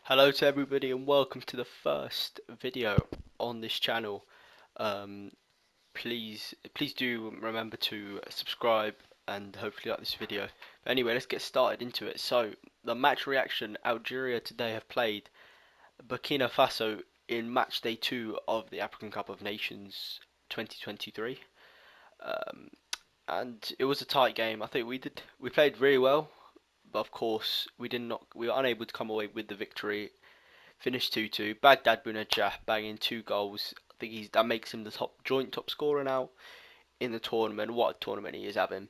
Hello to everybody and welcome to the first video on this channel. Um, please do remember to subscribe and hopefully like this video. But anyway, let's get started into it. So the match reaction: Algeria today have played Burkina Faso in match day 2 of the African Cup of Nations 2023. Um, and it was a tight game. I think we played really well, but of course we were unable to come away with the victory. Finished 2-2. Baghdad Bounedjah banging 2 goals. I think that makes him the joint top scorer now in the tournament. What a tournament he is having!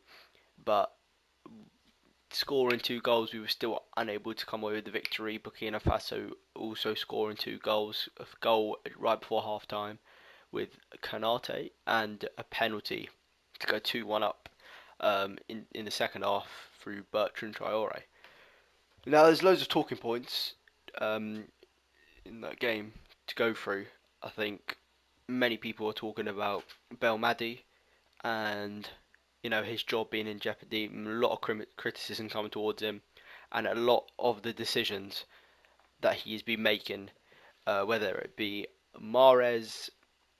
But scoring 2 goals, we were still unable to come away with the victory. Burkina Faso also scoring 2 goals. A goal right before half time with Kanate and a penalty to go 2-1 up in the second half through Bertrand Traore. Now there's loads of talking points um, in that game to go through. I think many people are talking about Belmadi and his job being in jeopardy. A lot of criticism coming towards him, and a lot of the decisions that he has been making, whether it be Mahrez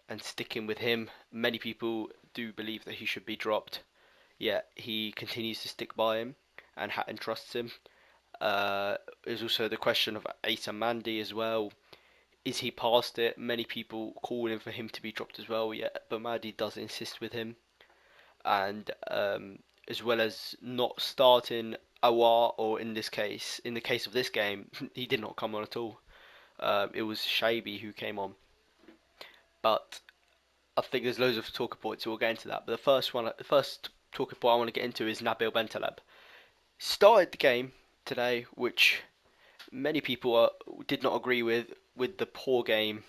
and sticking with him. Many people do believe that he should be dropped, yet he continues to stick by him and trusts him. There's also the question of Asa Mandi as well. Is he past it? Many people calling for him to be dropped as well, yet Belmadi does insist with him. And as well as not starting Awar, or in the case of this game, he did not come on at all. It was Shaibi who came on. But I think there's loads of talking points, so we'll get into that. But the first talking point I want to get into is Nabil Bentaleb. Started the game today, which many people did not agree with the poor game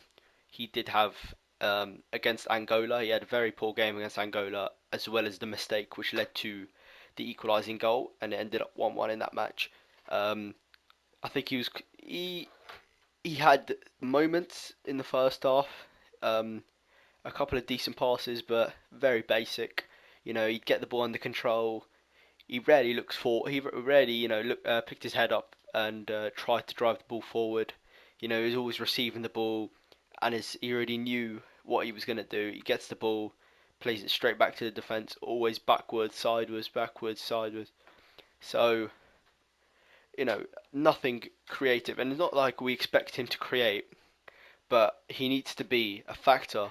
he did have against Angola. He had a very poor game against Angola, as well as the mistake which led to the equalising goal, and it ended up 1-1 in that match. Um, I think he had moments in the first half, um, a couple of decent passes, but very basic. He'd get the ball under control. He rarely looks for. He rarely, picked his head up and tried to drive the ball forward. He was always receiving the ball, and he already knew what he was going to do. He gets the ball, plays it straight back to the defense, always backwards, sideways, backwards, sideways. So, nothing creative, and it's not like we expect him to create, but he needs to be a factor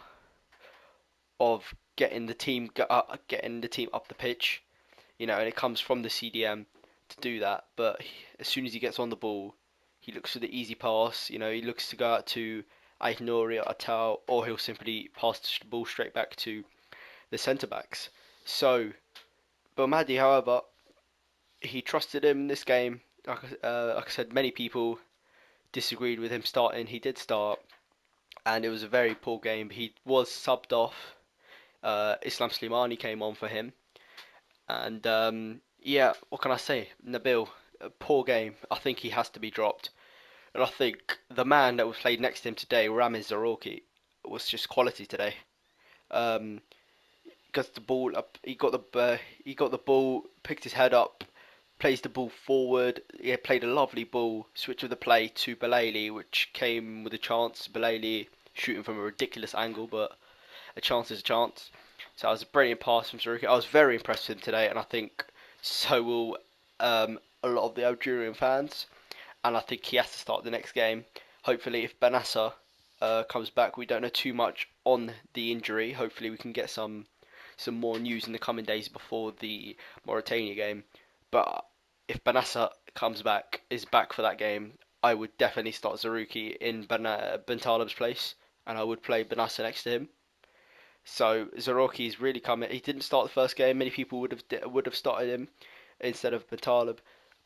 of getting the team up the pitch. And it comes from the CDM to do that. But as soon as he gets on the ball, he looks for the easy pass. He looks to go out to Aït-Nouri or Atal, or he'll simply pass the ball straight back to the centre backs. So, Belmadi, however, he trusted him in this game. Like I said, many people disagreed with him starting. He did start, and it was a very poor game. He was subbed off. Islam Slimani came on for him. And yeah, what can I say? Nabil, a poor game. I think he has to be dropped. And I think the man that was played next to him today, Ramiz Zarouki, was just quality today. Um, Got the ball up. He got the ball, picked his head up, plays the ball forward. He played a lovely ball. Switch of the play to Belaili, which came with a chance. Belaili shooting from a ridiculous angle, but a chance is a chance. So that was a brilliant pass from Zarouki. I was very impressed with him today, and I think so will a lot of the Algerian fans. And I think he has to start the next game. Hopefully, if Benassa comes back, we don't know too much on the injury. Hopefully, we can get some more news in the coming days before the Mauritania game. But if Benassa is back for that game, I would definitely start Zarouki in Bentaleb's place, and I would play Benassa next to him. So Zarouki's really coming. He didn't start the first game. Many people would have started him instead of Bentaleb,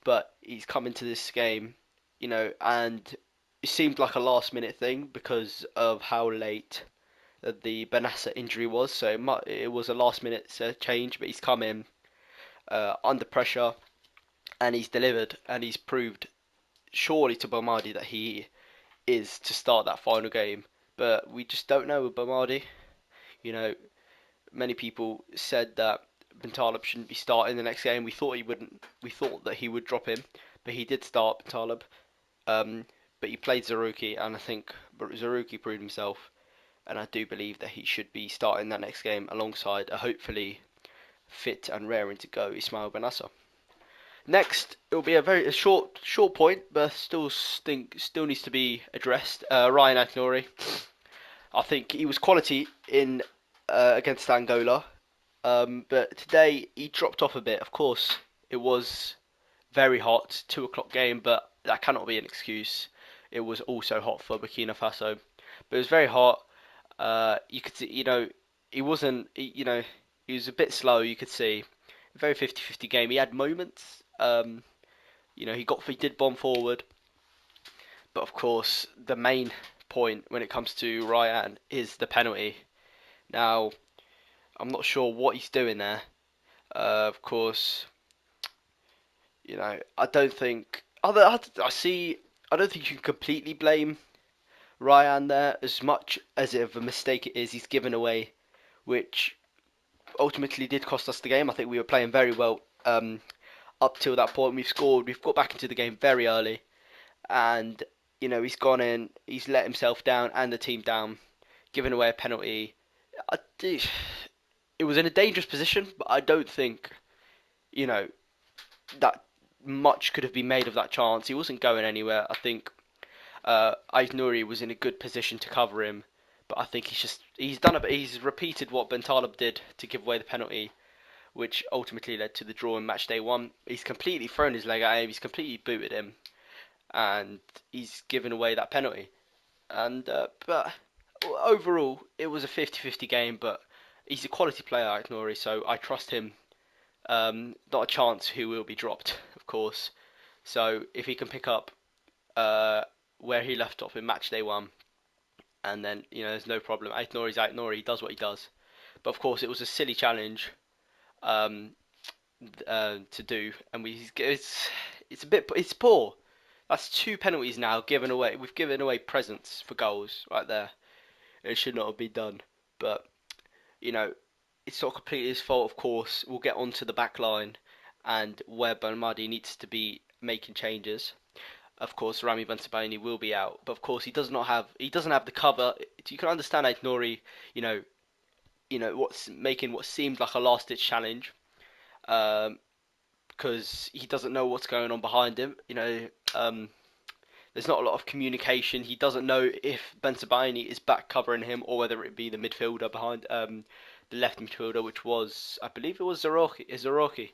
but he's coming to this game, and it seemed like a last minute thing because of how late the Benassa injury was. So it was a last minute change, but he's come in under pressure, and he's delivered, and he's proved surely to Belmadi that he is to start that final game. But we just don't know with Belmadi. You know, Many people said that Bentaleb shouldn't be starting the next game. We thought he wouldn't. We thought that he would drop him, but he did start Bentaleb. Um, but he played Zarouki, and I think Zarouki proved himself, and I do believe that he should be starting that next game alongside a hopefully fit and raring to go Ismail Benassa. Next, it'll be a short point, but still needs to be addressed. Ryan Agnori, I think he was quality in against Angola, but today he dropped off a bit. Of course, it was very hot, 2 o'clock game, but that cannot be an excuse. It was also hot for Burkina Faso, but it was very hot. You could see, he wasn't, he was a bit slow. You could see, very 50-50 game. He had moments. He did bomb forward, but of course the main point when it comes to Ryan is the penalty. Now I'm not sure what he's doing there. Of course, I don't think I see. I don't think you can completely blame Ryan there as much as of a mistake it is. He's given away, which ultimately did cost us the game. I think we were playing very well up till that point. We've scored. We've got back into the game very early, and he's gone in. He's let himself down and the team down, giving away a penalty. It was in a dangerous position, but I don't think you know that much could have been made of that chance. He wasn't going anywhere. I think Aït-Nouri was in a good position to cover him, but I think he's repeated what Bentaleb did to give away the penalty, which ultimately led to the draw in match day 1. He's completely thrown his leg at him. He's completely booted him, and he's given away that penalty. And but overall, it was a 50-50 game. But he's a quality player, Aït-Nouri, so I trust him. Not a chance who will be dropped, of course. So if he can pick up where he left off in match day 1, and then there's no problem. Aït-Nouri's Aït-Nouri. He does what he does. But of course, it was a silly challenge um, to do, and it's poor. That's 2 penalties now given away. We've given away presents for goals right there. It should not have been done, but you know it's not completely his fault. Of course, we'll get onto the back line and where Belmadi needs to be making changes. Of course, Rami Bentabani will be out, but of course he doesn't have the cover. You can understand Aït-Nouri, you know, what's making what seemed like a last-ditch challenge, because he doesn't know what's going on behind him. There's not a lot of communication. He doesn't know if Bentabani is back covering him or whether it be the midfielder behind the left midfielder, which was, I believe it was Zarouki,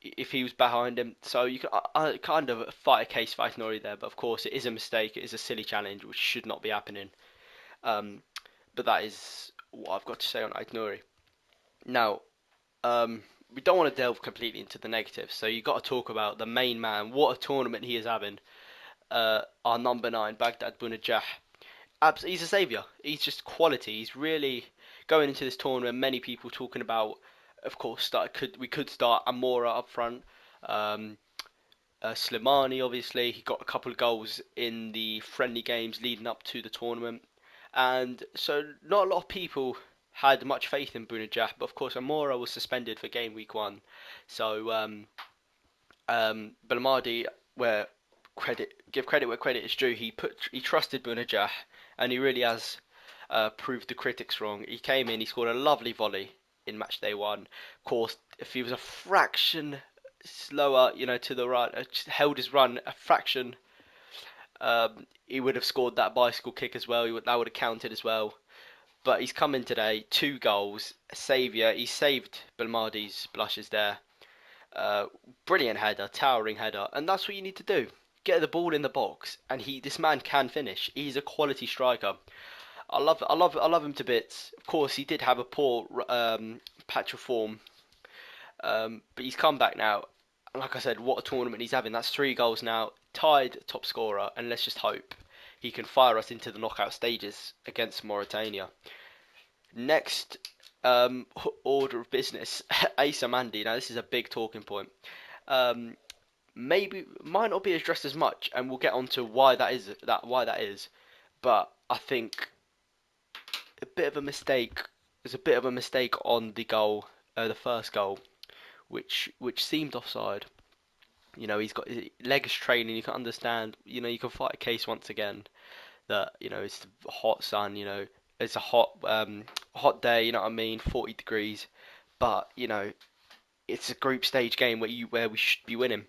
if he was behind him. So you can kind of fight a case for Aït-Nouri there, but of course it is a mistake. It is a silly challenge which should not be happening. But that is what I've got to say on Aït-Nouri. Now, we don't want to delve completely into the negatives, so you've got to talk about the main man. What a tournament he is having. Our number 9, Baghdad Bounedjah. He's a saviour. He's just quality. He's really going into this tournament. Many people talking about, of course, we could start Amora up front. Slimani, obviously, he got a couple of goals in the friendly games leading up to the tournament, and so not a lot of people had much faith in Bounedjah. But of course, Amora was suspended for game week 1, so Belmadi, give credit where credit is due. He trusted Bounedjah, and he really has proved the critics wrong. He came in, he scored a lovely volley in match day 1. Of course, if he was a fraction slower, to the right, held his run a fraction, he would have scored that bicycle kick as well. That would have counted as well. But he's come in today, 2 goals, a saviour. He saved Belmadi's blushes there. Brilliant header, towering header, and that's what you need to do. Get the ball in the box, and this man can finish. He's a quality striker. I love him to bits. Of course, he did have a poor patch of form, but he's come back now. And like I said, what a tournament he's having. That's 3 goals now, tied top scorer, and let's just hope he can fire us into the knockout stages against Mauritania. Next order of business, Asa Mandi. Now this is a big talking point. Maybe might not be addressed as much, and we'll get on to why that is. But I think a bit of a mistake. There's a bit of a mistake on the goal, the first goal, which seemed offside. You know, he's got his legs training. You can understand. You know, you can fight a case once again that it's the hot sun. It's a hot day. You know what I mean? 40 degrees, but it's a group stage game where we should be winning.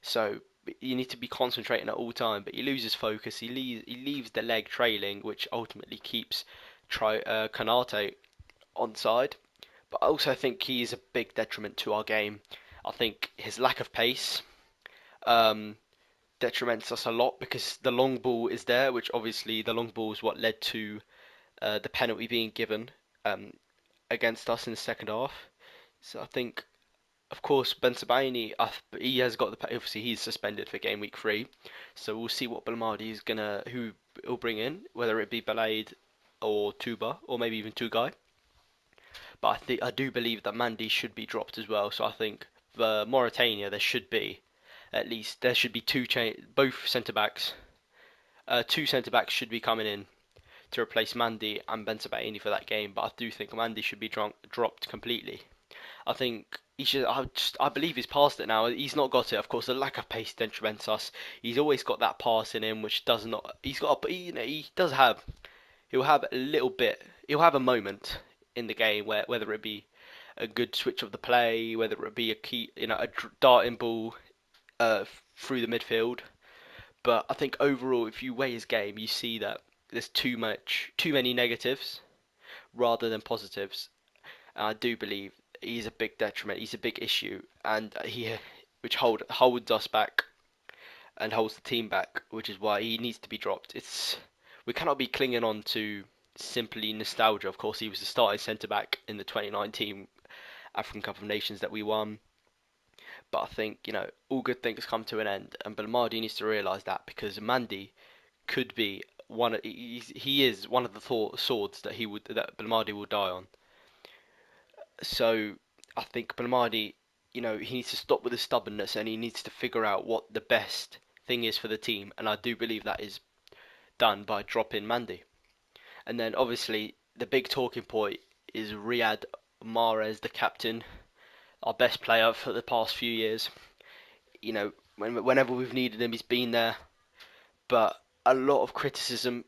So you need to be concentrating at all time. But he loses focus. He leaves the leg trailing, which ultimately keeps Kanate onside. But I also think he is a big detriment to our game. I think his lack of pace um, detriments us a lot because the long ball is there, which obviously the long ball is what led to the penalty being given um, against us in the second half. So I think, of course, Ben Sebaini, he has got obviously he's suspended for game week 3, so we'll see what Belmadi is who he'll bring in, whether it be Balaid or Tuba or maybe even Tugai. But I do believe that Mandy should be dropped as well. So I think for Mauritania there should be both centre backs. Two centre backs should be coming in to replace Mandy and Bensebaini for that game. But I do think Mandy should be dropped completely. I think he should. I believe he's past it now. He's not got it. Of course, the lack of pace detriments us. He's always got that pass in him, which does not. He's got. He does have. He'll have a little bit. He'll have a moment in the game where whether it be a good switch of the play, whether it be a key, a darting ball through the midfield. But I think overall, if you weigh his game, you see that there's too many negatives rather than positives. And I do believe he's a big detriment. He's a big issue, and which holds us back and holds the team back, which is why he needs to be dropped. We cannot be clinging on to simply nostalgia. Of course, he was the starting centre back in the 2019 African Cup of Nations that we won. But I think all good things come to an end, and Belmadi needs to realise that because Mandi could be he is one of the swords that Belmadi will die on. So I think Belmadi, he needs to stop with his stubbornness and he needs to figure out what the best thing is for the team, and I do believe that is done by dropping Mandi. And then obviously the big talking point is Riyad Mahrez, the captain, our best player for the past few years. Whenever we've needed him, he's been there. But a lot of criticism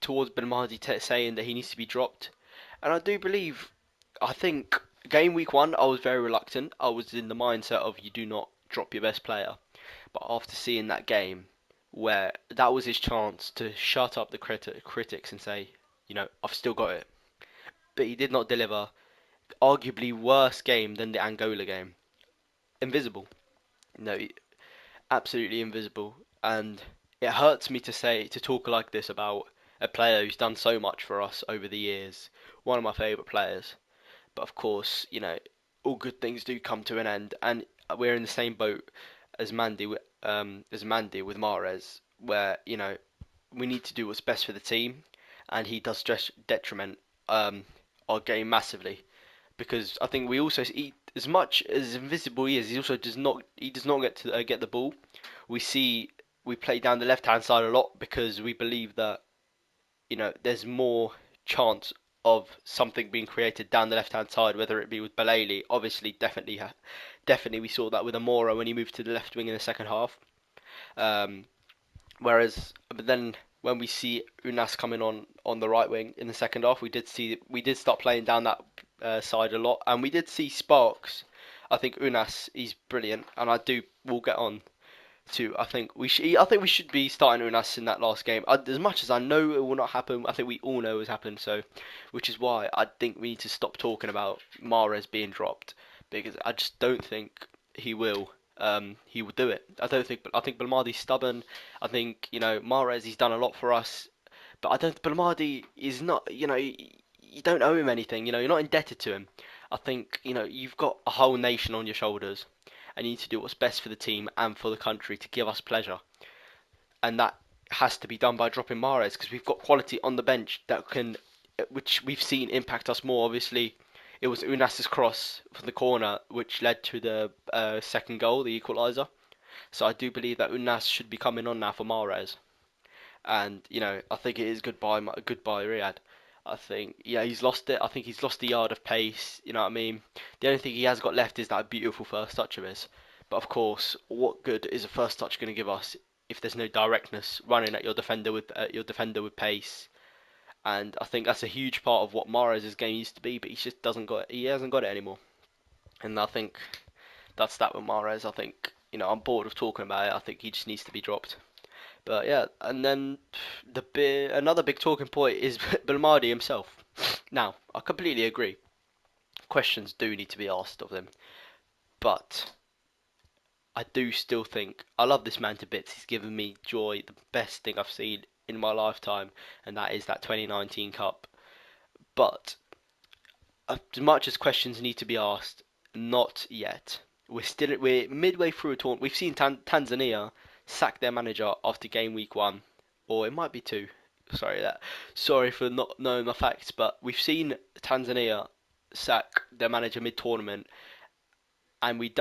towards Belmadi saying that he needs to be dropped. And I think game week 1, I was very reluctant. I was in the mindset of you do not drop your best player. But after seeing that game, where that was his chance to shut up the critics and say, I've still got it. But he did not deliver. Arguably worse game than the Angola game. Invisible. No, absolutely invisible. And it hurts me to talk like this about a player who's done so much for us over the years. One of my favourite players. But of course, all good things do come to an end, and we're in the same boat as Mandy with Mahrez, where we need to do what's best for the team, and he does just detriment our game massively because I think we also as much as invisible he is, he does not get to get the ball. We play down the left hand side a lot because we believe that there's more chance of something being created down the left hand side, whether it be with Balali. Obviously, definitely we saw that with Amora when he moved to the left wing in the second half. Um, but then when we see Unas coming on the right wing in the second half, we did start playing down that side a lot, and we did see sparks. I think Unas he's brilliant, and we'll get on to. I think we should be starting Unas in that last game. As much as I know it will not happen, I think we all know it's happened. So, which is why I think we need to stop talking about Mahrez being dropped because I just don't think he will. He will do it. I think Belmadi's stubborn. I think Mahrez. He's done a lot for us, but I don't. Belmadi is not. You don't owe him anything. You're not indebted to him. I think you've got a whole nation on your shoulders, and you need to do what's best for the team and for the country to give us pleasure. And that has to be done by dropping Mahrez because we've got quality on the bench which we've seen impact us more. Obviously, it was Unas's cross from the corner which led to the second goal, the equaliser. So I do believe that Unas should be coming on now for Mahrez. And I think it is goodbye Riyad. I think he's lost it. I think he's lost the yard of pace. You know what I mean? The only thing he has got left is that beautiful first touch of his. But of course, what good is a first touch going to give us if there's no directness running at your defender with pace? And I think that's a huge part of what Mahrez's game used to be, but he just doesn't got it. He hasn't got it anymore. And I think that's that with Mahrez. I think I'm bored of talking about it. I think he just needs to be dropped. But yeah, and then another big talking point is Belmadi himself. Now, I completely agree. Questions do need to be asked of him, but I do still think I love this man to bits. He's given me joy, the best thing I've seen in my lifetime, and that is that 2019 Cup. But as much as questions need to be asked, not yet. We're midway through a tournament. We've seen Tanzania sack their manager after game week 1, or it might be 2. Sorry for not knowing the facts, but we've seen Tanzania sack their manager mid-tournament, and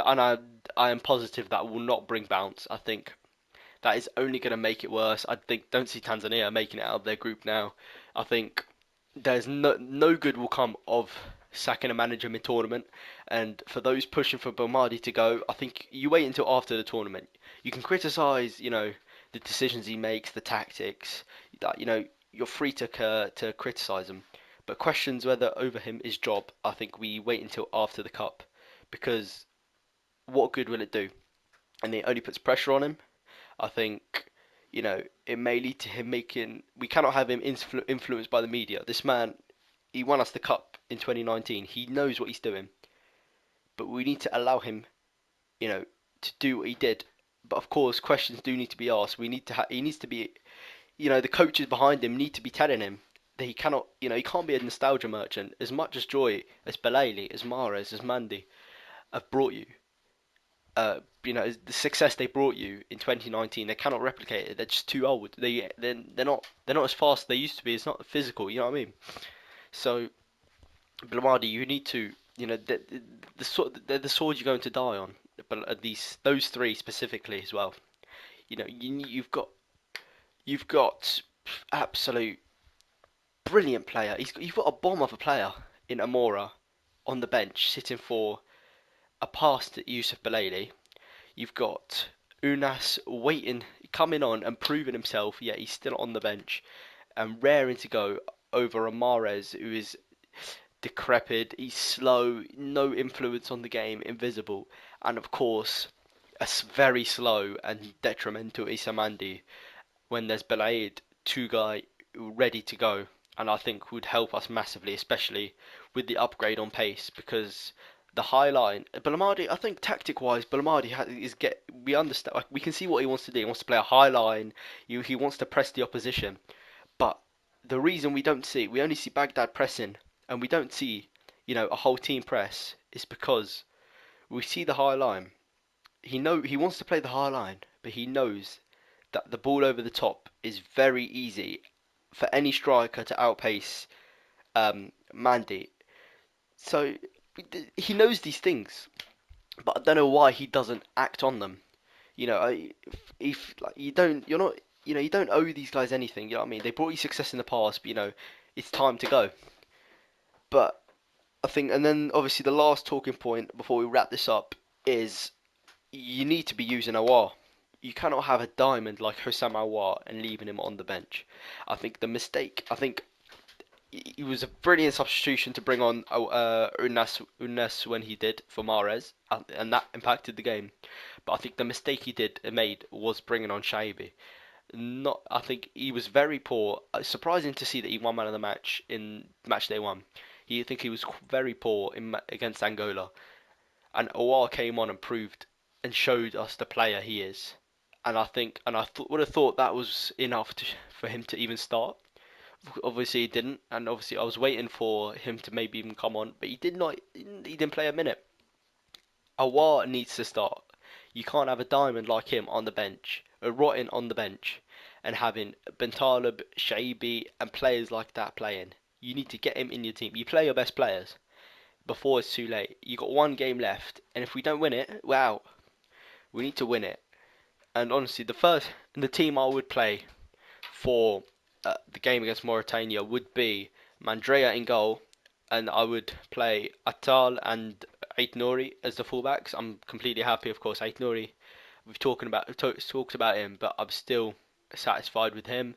I am positive that will not bring bounce. I think that is only going to make it worse. Don't see Tanzania making it out of their group now. I think there's no good will come of sacking a manager mid-tournament. And for those pushing for Belmadi to go, I think you wait until after the tournament. You can criticise, the decisions he makes, the tactics. That you're free to criticise him, but questions whether over him is job. I think we wait until after the cup, because what good will it do? And it only puts pressure on him. I think, it may lead to him making. We cannot have him influenced by the media. This man, he won us the cup in 2019. He knows what he's doing, but we need to allow him, to do what he did. But of course, questions do need to be asked. We need to. He needs to be. The coaches behind him need to be telling him that he cannot. He can't be a nostalgia merchant. As much as joy as Belali, as Mahrez, as Mandy have brought you, the success they brought you in 2019, they cannot replicate it. They're just too old. They're not as fast as they used to be. It's not physical. You know what I mean? So, Belmadi, you need to, the sword you're going to die on. But those three specifically as well. You've got absolute brilliant player. You've got a bomb of a player in Amora on the bench, sitting for a pass to Yusuf Belali. You've got Unas waiting, coming on and proving himself, yet he's still on the bench and raring to go over a Mahrez who is decrepit, he's slow, no influence on the game, invisible, and of course, very slow and detrimental Isamandi when there's Belaid, two guy ready to go, and I think would help us massively, especially with the upgrade on pace, because the high line, Belmadi, I think tactic wise, we understand, like, we can see what he wants to do. He wants to play a high line. He wants to press the opposition, but the reason we only see Baghdad pressing, and we don't see, a whole team press, is because we see the high line. He wants to play the high line, but he knows that the ball over the top is very easy for any striker to outpace Mandy. So he knows these things, but I don't know why he doesn't act on them. If like you don't owe these guys anything. You know what I mean? They brought you success in the past, but it's time to go. But I think, and then obviously the last talking point before we wrap this up is you need to be using Awar. You cannot have a diamond like Hussam Awar and leaving him on the bench. I think it was a brilliant substitution to bring on Unas when he did for Mahrez, and that impacted the game. But I think the mistake he made was bringing on Shaibi. I think he was very poor. Surprising to see that he won man of the match in match day 1. I think he was very poor against Angola, and Awar came on and proved and showed us the player he is. And would have thought that was enough for him to even start. Obviously he didn't, and obviously I was waiting for him to maybe even come on, but he did not. He didn't play a minute. Awar needs to start. You can't have a diamond like him on the bench, a rotten on the bench, and having Bentaleb, Shaibi, and players like that playing. You need to get him in your team. You play your best players before it's too late. You got one game left, and if we don't win it, we're out. We need to win it. And honestly, the team I would play for the game against Mauritania would be Mandrea in goal, and I would play Atal and Ait Nouri as the fullbacks. I'm completely happy, of course. Ait Nouri, talked about him, but I'm still satisfied with him.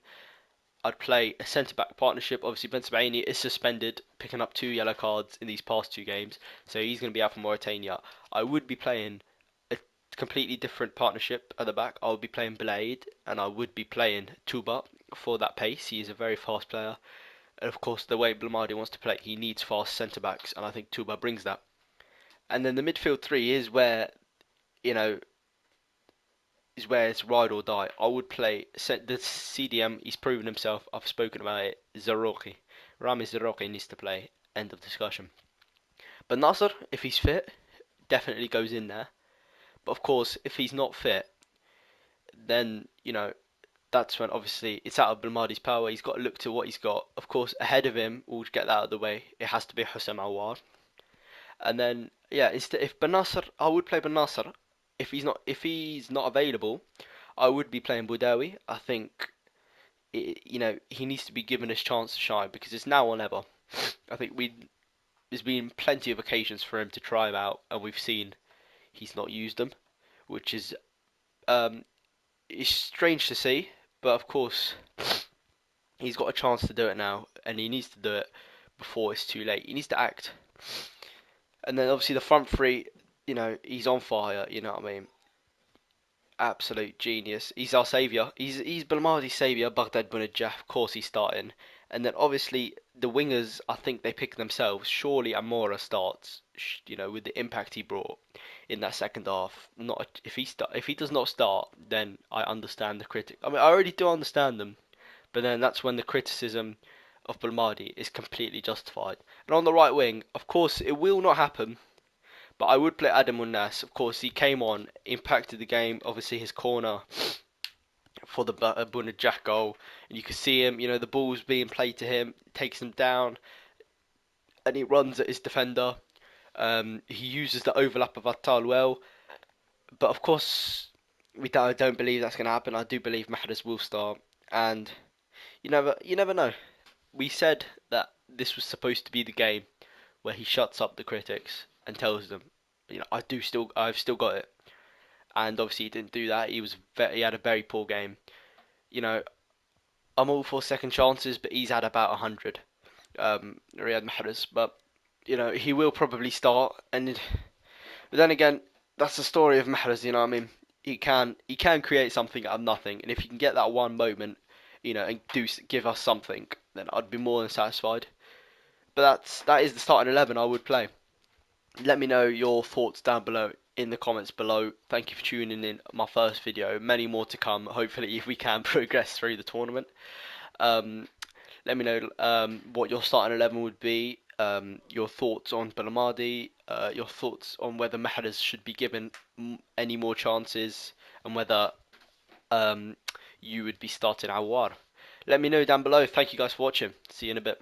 I'd play a centre back partnership. Obviously, Ben Sebaini is suspended, picking up 2 yellow cards in these past 2 games, so he's going to be out for Mauritania. I would be playing a completely different partnership at the back. I would be playing Blade, and I would be playing Tuba for that pace. He is a very fast player, and of course, the way Belmadi wants to play, he needs fast centre backs, and I think Tuba brings that. And then the midfield three is where you know it's ride or die. I would play the CDM. He's proven himself. I've spoken about it. Zarouki, Rami Zarouki needs to play. End of discussion. But Nasser, if he's fit, definitely goes in there. But of course, if he's not fit, then that's when obviously it's out of Belmadi's power. He's got to look to what he's got. Of course, ahead of him, we'll get that out of the way. It has to be Hossein Aouar. And then yeah, if Benasser, I would play Benasser. If he's not available, I would be playing Boudawi. I think he needs to be given his chance to shine because it's now or never. I think there's been plenty of occasions for him to try him out, and we've seen he's not used them, which um is strange to see. But of course, he's got a chance to do it now, and he needs to do it before it's too late. He needs to act. And then obviously the front three, he's on fire. You know what I mean? Absolute genius. He's our saviour. He's Belmadi's saviour. Baghdad Bounedjah, of course, he's starting. And then obviously the wingers, I think they pick themselves. Surely Amora starts. With the impact he brought in that second half. Not if he does not start, then I understand the critic. I mean, I already do understand them, but then that's when the criticism of Belmadi is completely justified. And on the right wing, of course, it will not happen. But I would play Adam Unnas. Of course, he came on, impacted the game. Obviously, his corner for the Bounedjah goal, and you could see him. The ball's being played to him, takes him down, and he runs at his defender. He uses the overlap of Attal well, but of course, I don't believe that's going to happen. I do believe Mahrez will start, and you never know. We said that this was supposed to be the game where he shuts up the critics and tells them, I've still got it. And obviously he didn't do that. He had a very poor game. You know, I'm all for second chances, but he's had about 100. Riyad Mahrez, but he will probably start. But then again, that's the story of Mahrez. You know what I mean? He can create something out of nothing, and if he can get that one moment, and give us something, then I'd be more than satisfied. But that is the starting 11 I would play. Let me know your thoughts down below in the comments below. Thank you for tuning in my first video. Many more to come. Hopefully, if we can progress through the tournament. Um, Let me know what your starting 11 would be. Your thoughts on Belmadi. Your thoughts on whether Mahrez should be given any more chances, and whether you would be starting Aouar. Let me know down below. Thank you guys for watching. See you in a bit.